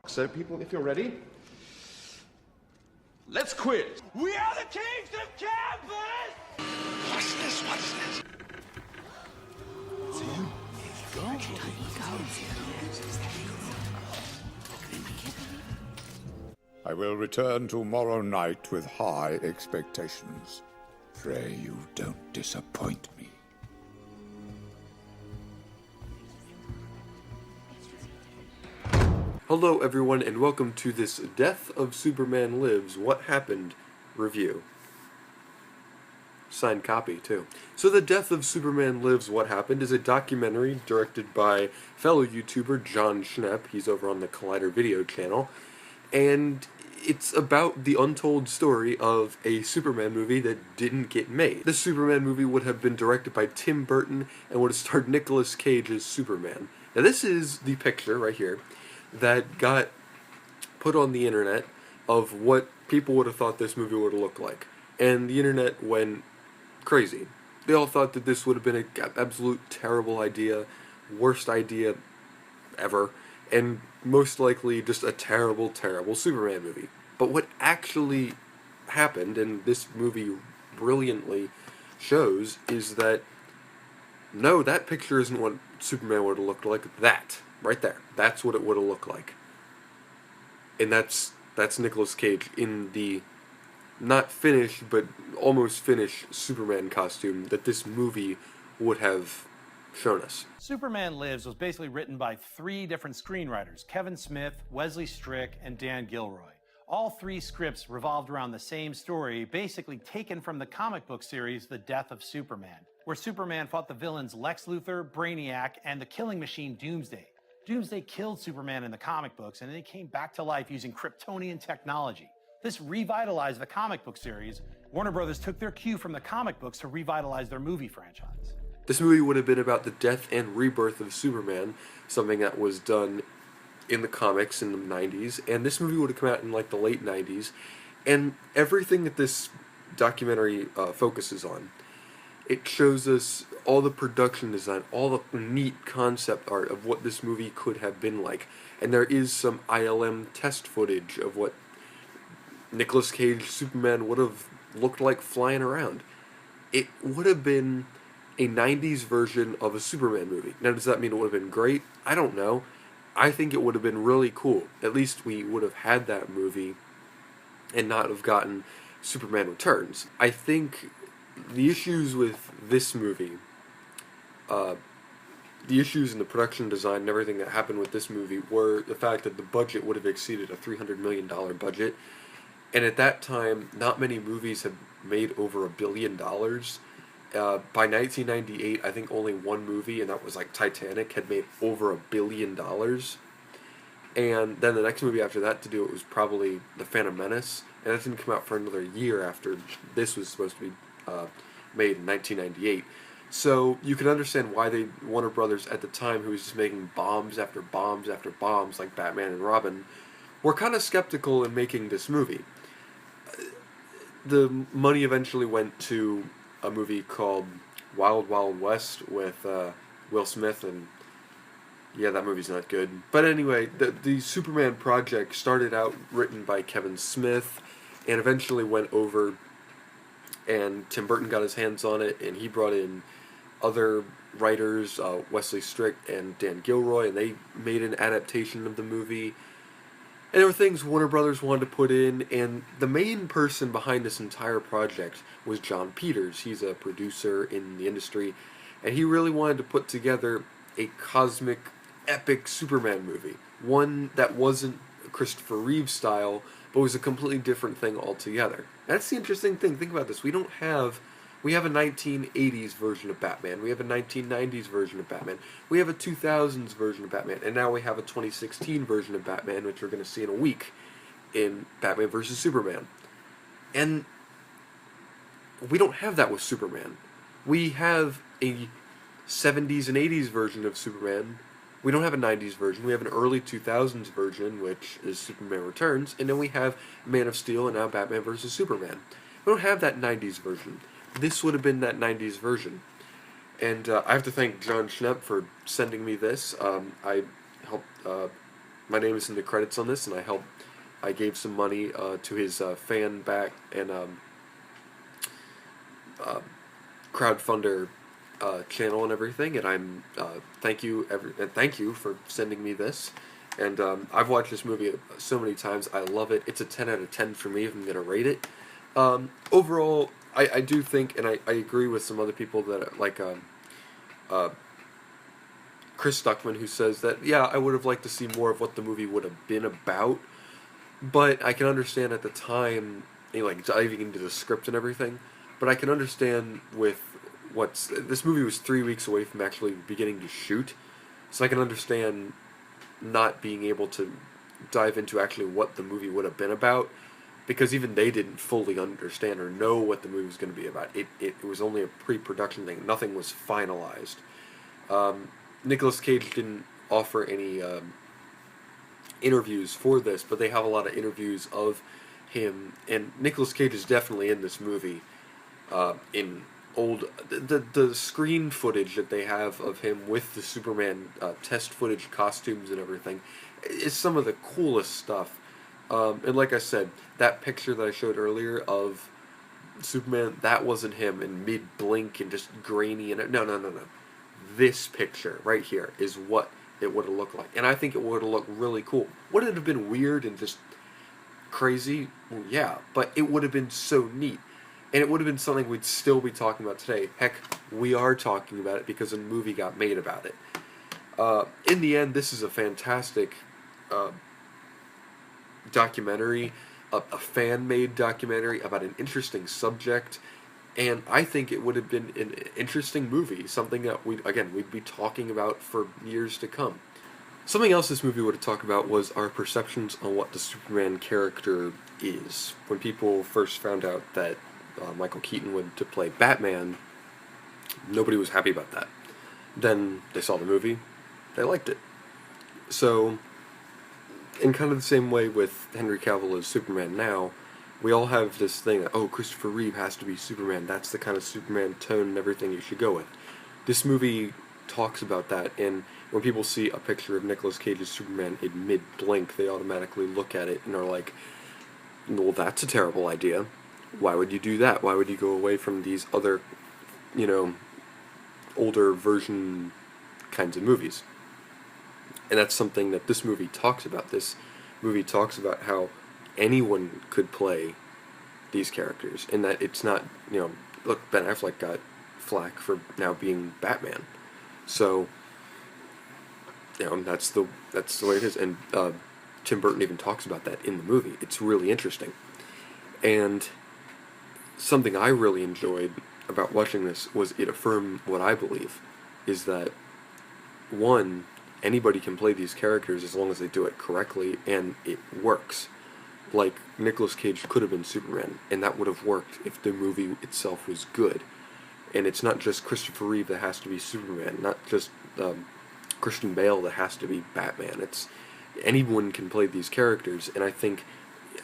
So people, if you're ready, let's quit. We are the kings of campus! What's this? What's this? It's him. I will return tomorrow night with high expectations. Pray you don't disappoint me. Hello everyone and welcome to this Death of Superman Lives What Happened review. Signed copy too. So the Death of Superman Lives What Happened is a documentary directed by fellow YouTuber John Schnepp. He's over on the Collider video channel. And it's about the untold story of a Superman movie that didn't get made. This Superman movie would have been directed by Tim Burton and would have starred Nicolas Cage as Superman. Now this is the picture right here that got put on the internet of what people would have thought this movie would have looked like. And the internet went crazy. They all thought that this would have been an absolute terrible idea, worst idea ever, and most likely just a terrible, terrible Superman movie. But what actually happened, and this movie brilliantly shows, is that no, that picture isn't what Superman would have looked like. That right there, that's what it would have looked like. And that's Nicolas Cage in the not finished but almost finished Superman costume that this movie would have shown us. Superman Lives was basically written by three different screenwriters: Kevin Smith, Wesley Strick, and Dan Gilroy. All three scripts revolved around the same story, basically taken from the comic book series The Death of Superman, where Superman fought the villains Lex Luthor, Brainiac, and the killing machine Doomsday. Doomsday killed Superman in the comic books, and then he came back to life using Kryptonian technology. This revitalized the comic book series. Warner Brothers took their cue from the comic books to revitalize their movie franchise. This movie would have been about the death and rebirth of Superman, something that was done in the comics in the 90s, and this movie would have come out in like the late 90s, and everything that this documentary focuses on, it shows us all the production design, all the neat concept art of what this movie could have been like, and there is some ILM test footage of what Nicolas Cage Superman would have looked like flying around. It would have been a 90s version of a Superman movie. Now, does that mean it would have been great? I don't know. I think it would have been really cool. At least we would have had that movie and not have gotten Superman Returns. I think the issues with this movie, the issues in the production design and everything that happened with this movie were the fact that the budget would have exceeded a $300 million budget. And at that time, not many movies had made over $1 billion. By 1998, I think only one movie, and that was like Titanic, had made over $1 billion. And then the next movie after that to do it was probably The Phantom Menace, and that didn't come out for another year after this was supposed to be made in 1998. So you can understand why Warner Brothers at the time, who was just making bombs after bombs after bombs like Batman and Robin, were kind of skeptical in making this movie. The money eventually went to a movie called Wild Wild West with Will Smith, and yeah, that movie's not good. But anyway, the Superman project started out written by Kevin Smith and eventually went over, and Tim Burton got his hands on it, and he brought in other writers, Wesley Strick and Dan Gilroy, and they made an adaptation of the movie. And there were things Warner Brothers wanted to put in, and the main person behind this entire project was John Peters. He's a producer in the industry, and he really wanted to put together a cosmic, epic Superman movie. One that wasn't Christopher Reeve style, but was a completely different thing altogether. That's the interesting thing. Think about this. We have a 1980s version of Batman. We have a 1990s version of Batman. We have a 2000s version of Batman. And now we have a 2016 version of Batman, which we're going to see in a week in Batman vs. Superman. And we don't have that with Superman. We have a 70s and 80s version of Superman. We don't have a 90s version. We have an early 2000s version, which is Superman Returns. And then we have Man of Steel and now Batman vs. Superman. We don't have that 90s version. this would have been that 90s version. And I have to thank John Schnepp for sending me this. I helped, my name is in the credits on this, and I gave some money to his fan back and crowdfunder channel and everything, and I'm thank you for sending me this. And I've watched this movie so many times. I love it. It's a 10 out of 10 for me if I'm gonna rate it. Overall, I do think, and I agree with some other people that like Chris Stuckman, who says that, yeah, I would have liked to see more of what the movie would have been about, but I can understand at the time, like diving into the script and everything, but I can understand with this movie was 3 weeks away from actually beginning to shoot, so I can understand not being able to dive into actually what the movie would have been about, because even they didn't fully understand or know what the movie was going to be about. It was only a pre-production thing. Nothing was finalized. Nicolas Cage didn't offer any interviews for this, but they have a lot of interviews of him, and Nicolas Cage is definitely in this movie. In the screen footage that they have of him with the Superman test footage costumes and everything is some of the coolest stuff. And like I said, that picture that I showed earlier of Superman, that wasn't him in mid-blink and just grainy and no. This picture right here is what it would have looked like. And I think it would have looked really cool. Would it have been weird and just crazy? Well, yeah, but it would have been so neat. And it would have been something we'd still be talking about today. Heck, we are talking about it because a movie got made about it. In the end, this is a fantastic documentary, a fan-made documentary about an interesting subject, and I think it would have been an interesting movie, something that we'd be talking about for years to come. Something else this movie would have talked about was our perceptions on what the Superman character is. When people first found out that Michael Keaton would to play Batman, nobody was happy about that. Then they saw the movie, they liked it. So, in kind of the same way with Henry Cavill as Superman now, we all have this thing that, oh, Christopher Reeve has to be Superman, that's the kind of Superman tone and everything you should go with. This movie talks about that, and when people see a picture of Nicolas Cage's Superman in mid-blink, they automatically look at it and are like, well, that's a terrible idea. Why would you do that? Why would you go away from these other, older version kinds of movies? And that's something that this movie talks about. This movie talks about how anyone could play these characters, and that it's not, look, Ben Affleck got flack for now being Batman. So, that's the way it is. And Tim Burton even talks about that in the movie. It's really interesting. And something I really enjoyed about watching this was it affirmed what I believe, is that, one, anybody can play these characters as long as they do it correctly, and it works. Like, Nicolas Cage could have been Superman, and that would have worked if the movie itself was good. And it's not just Christopher Reeve that has to be Superman, not just Christian Bale that has to be Batman. It's anyone can play these characters, and I think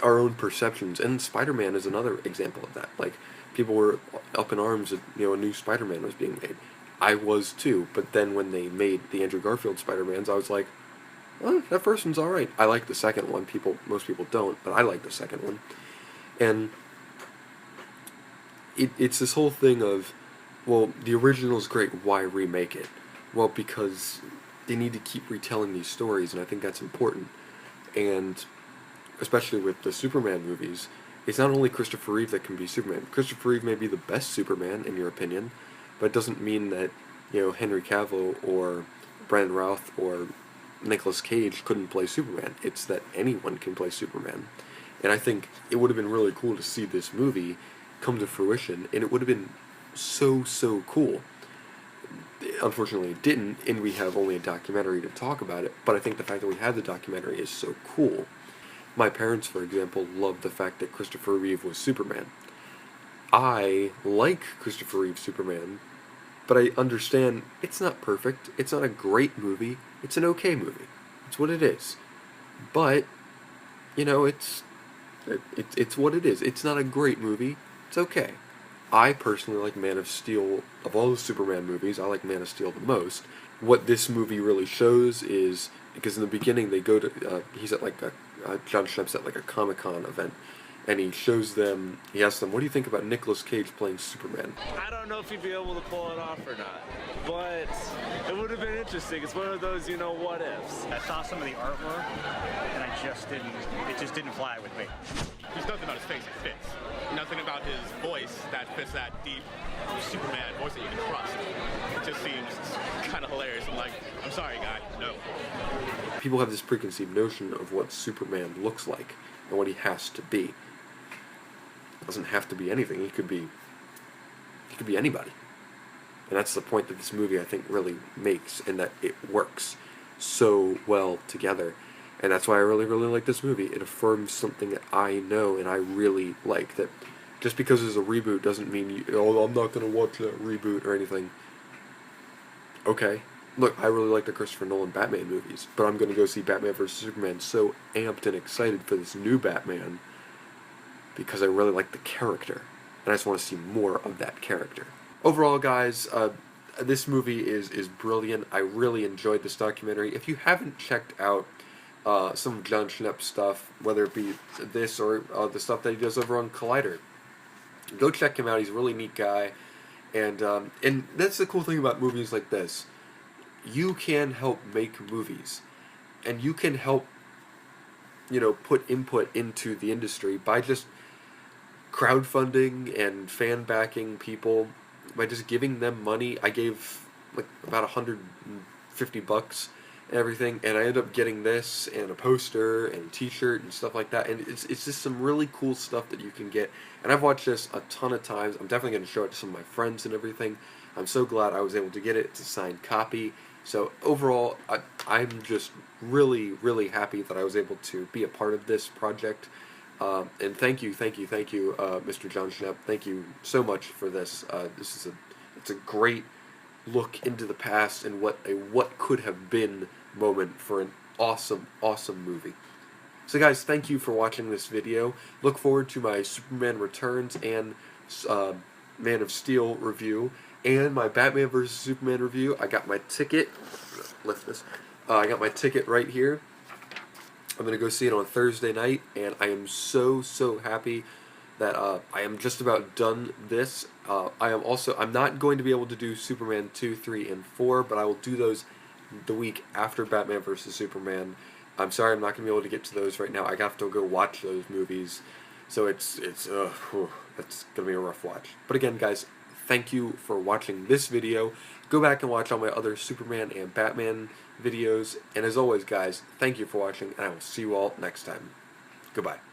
our own perceptions, and Spider-Man is another example of that. Like, people were up in arms that, a new Spider-Man was being made. I was too, but then when they made the Andrew Garfield Spider-Mans, I was like, well, that first one's alright. I like the second one. Most people don't, but I like the second one. And it's this whole thing of, well, the original's great, why remake it? Well, because they need to keep retelling these stories, and I think that's important. And especially with the Superman movies, it's not only Christopher Reeve that can be Superman. Christopher Reeve may be the best Superman, in your opinion, but it doesn't mean that, Henry Cavill or Brandon Routh or Nicolas Cage couldn't play Superman. It's that anyone can play Superman. And I think it would have been really cool to see this movie come to fruition, and it would have been so cool. Unfortunately it didn't, and we have only a documentary to talk about it, but I think the fact that we had the documentary is so cool. My parents, for example, loved the fact that Christopher Reeve was Superman. I like Christopher Reeve Superman, but I understand it's not perfect, it's not a great movie, it's an okay movie. It's what it is. But, it's what it is. It's not a great movie, it's okay. I personally like Man of Steel. Of all the Superman movies, I like Man of Steel the most. What this movie really shows is, because in the beginning they go to, he's at like John Schnepp's at like a Comic-Con event, and he shows them, he asks them, what do you think about Nicolas Cage playing Superman? I don't know if he'd be able to pull it off or not, but it would have been interesting. It's one of those, you know, what ifs. I saw some of the artwork, and it just didn't fly with me. There's nothing about his face that fits. Nothing about his voice that fits that deep Superman voice that you can trust. It just seems kind of hilarious. I'm like, I'm sorry, guy, no. People have this preconceived notion of what Superman looks like and what he has to be. Doesn't have to be anything. He could be anybody. And that's the point that this movie, I think, really makes, and that it works so well together. And that's why I really, really like this movie. It affirms something that I know and I really like. That just because there's a reboot doesn't mean, oh, I'm not going to watch that reboot or anything. Okay. Look, I really like the Christopher Nolan Batman movies, but I'm going to go see Batman vs. Superman so amped and excited for this new Batman because I really like the character, and I just want to see more of that character. Overall, guys, this movie is brilliant. I really enjoyed this documentary. If you haven't checked out some of John Schnepp's stuff, whether it be this or the stuff that he does over on Collider, go check him out. He's a really neat guy, and that's the cool thing about movies like this. You can help make movies, and you can help, you know, put input into the industry by just crowdfunding and fan backing people, by just giving them money. I gave like about $150 and everything, and I ended up getting this and a poster and a t-shirt and stuff like that, and it's just some really cool stuff that you can get. And I've watched this a ton of times. I'm definitely going to show it to some of my friends and everything. I'm so glad I was able to get it. It's a signed copy. So overall, I'm just really, really happy that I was able to be a part of this project. And thank you, Mr. John Schnepp. Thank you so much for this. It's a great look into the past and what could have been moment for an awesome, awesome movie. So guys, thank you for watching this video. Look forward to my Superman Returns and Man of Steel review and my Batman vs. Superman review. I got my ticket. Lift this. I got my ticket right here. I'm going to go see it on Thursday night, and I am so, so happy that I am just about done this. I'm not going to be able to do Superman 2, 3, and 4, but I will do those the week after Batman vs. Superman. I'm sorry I'm not going to be able to get to those right now. I have to go watch those movies, so it's going to be a rough watch. But again, guys, thank you for watching this video. Go back and watch all my other Superman and Batman videos. And as always, guys, thank you for watching, and I will see you all next time. Goodbye.